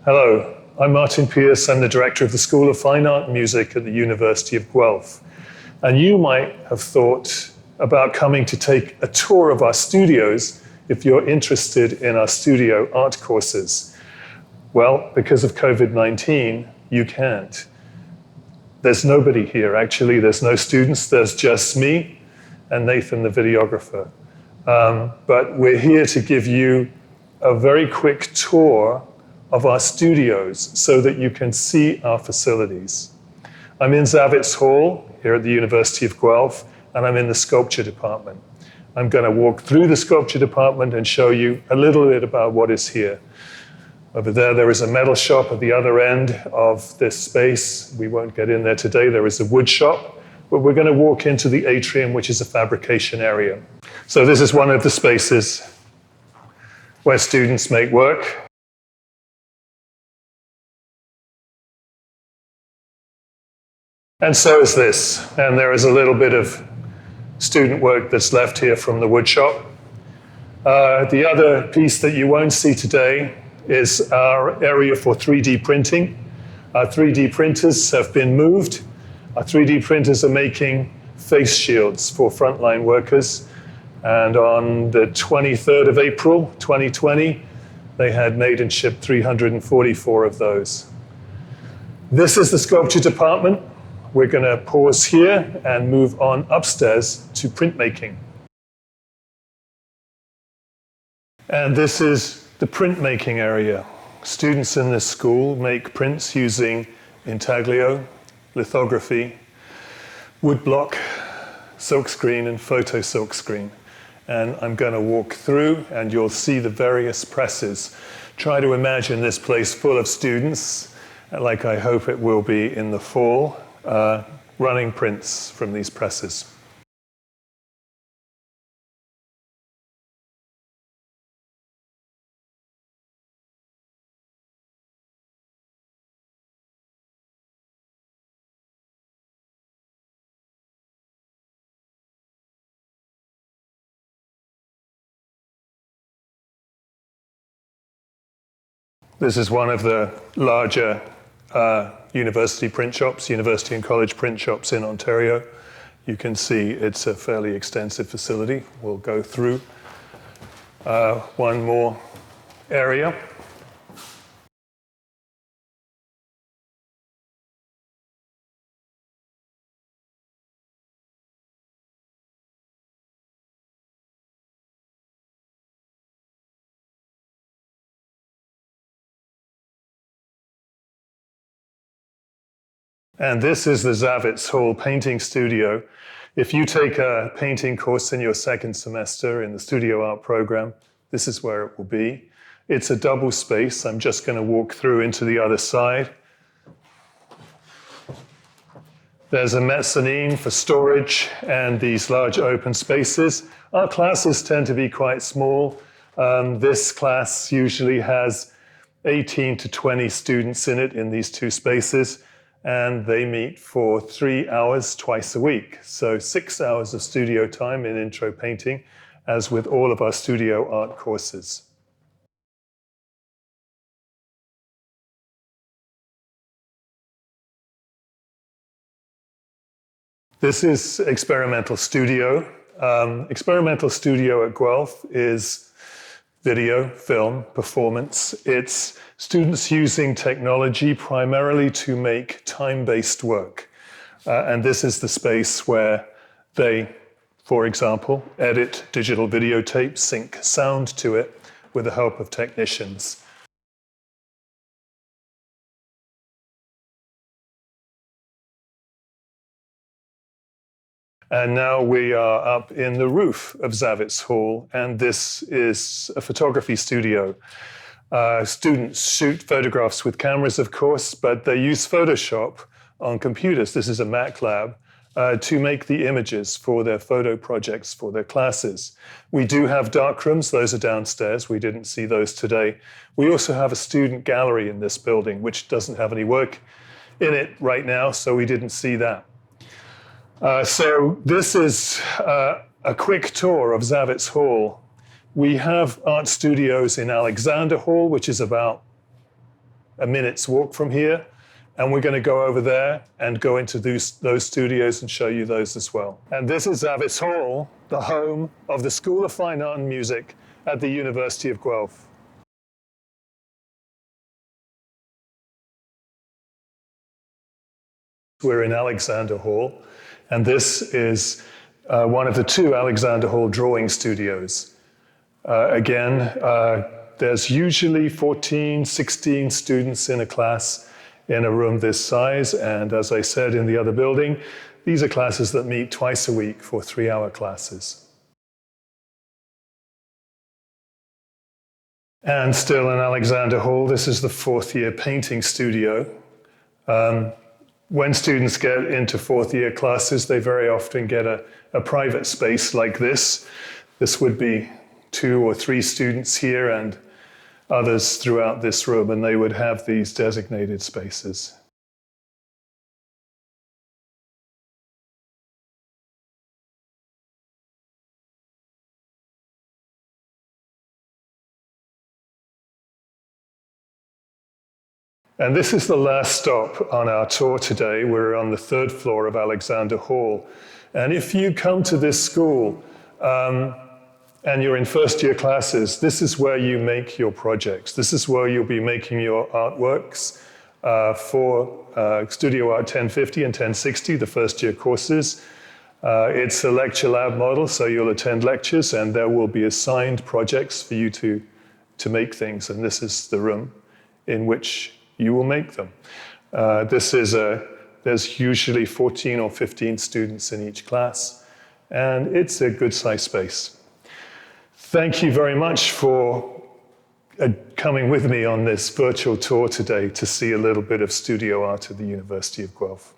Hello, I'm Martin Pierce. I'm the director of the School of Fine Art and Music at the University of Guelph. And you might have thought about coming to take a tour of our studios if you're interested in our studio art courses. Well, because of COVID-19, you can't. There's nobody here, actually. There's no students. There's just me and Nathan, the videographer. But we're here to give you a very quick tour of our studios so that you can see our facilities. I'm in Zavitz Hall here at the University of Guelph, and I'm in the sculpture department. I'm going to walk through the sculpture department and show you a little bit about what is here. Over there is a metal shop at the other end of this space. We won't get in there today. There is a wood shop, but we're going to walk into the atrium, which is a fabrication area. So this is one of the spaces where students make work. And so is this. And there is a little bit of student work that's left here from the wood shop. The other piece that you won't see today is our area for 3D printing. Our 3D printers have been moved. Our 3D printers are making face shields for frontline workers. And on the 23rd of April, 2020, they had made and shipped 344 of those. This is the sculpture department. We're going to pause here and move on upstairs to printmaking. And this is the printmaking area. Students in this school make prints using intaglio, lithography, woodblock, silkscreen, and photo silkscreen. And I'm going to walk through and you'll see the various presses. Try to imagine this place full of students, like I hope it will be in the fall, running prints from these presses. This is one of the larger university print shops, university and college print shops in Ontario. You can see it's a fairly extensive facility. We'll go through one more area. And this is the Zavitz Hall painting studio. If you take a painting course in your second semester in the studio art program, this is where it will be. It's a double space. I'm just going to walk through into the other side. There's a mezzanine for storage and these large open spaces. Our classes tend to be quite small. This class usually has 18 to 20 students in it in these two spaces. And they meet for 3 hours twice a week. So 6 hours of studio time in intro painting, as with all of our studio art courses. This is Experimental Studio. Experimental Studio at Guelph is video, film, performance. It's students using technology primarily to make time-based work. And this is the space where they, for example, edit digital videotapes, sync sound to it with the help of technicians. And now we are up in the roof of Zavitz Hall, and this is a photography studio. Students shoot photographs with cameras, of course, but they use Photoshop on computers. This is a Mac lab to make the images for their photo projects for their classes. We do have darkrooms. Those are downstairs. We didn't see those today. We also have a student gallery in this building, which doesn't have any work in it right now, so we didn't see that. So this is a quick tour of Zavitz Hall. We have art studios in Alexander Hall, which is about a minute's walk from here. And we're going to go over there and go into those studios and show you those as well. And this is Abbotts Hall, the home of the School of Fine Art and Music at the University of Guelph. We're in Alexander Hall, and this is one of the two Alexander Hall drawing studios. There's usually 14, 16 students in a class in a room this size, and as I said in the other building, these are classes that meet twice a week for 3-hour classes. And still in Alexander Hall, this is the 4th year painting studio. When students get into 4th year classes, they very often get a private space like this. This would be 2 or 3 students here and others throughout this room, and they would have these designated spaces. And this is the last stop on our tour today. We're on the 3rd floor of Alexander Hall. And if you come to this school and you're in 1st year classes, this is where you make your projects. This is where you'll be making your artworks for Studio Art 1050 and 1060, the 1st year courses. It's a lecture lab model, so you'll attend lectures and there will be assigned projects for you to make things. And this is the room in which you will make them. There's usually 14 or 15 students in each class, and it's a good sized space. Thank you very much for coming with me on this virtual tour today to see a little bit of studio art at the University of Guelph.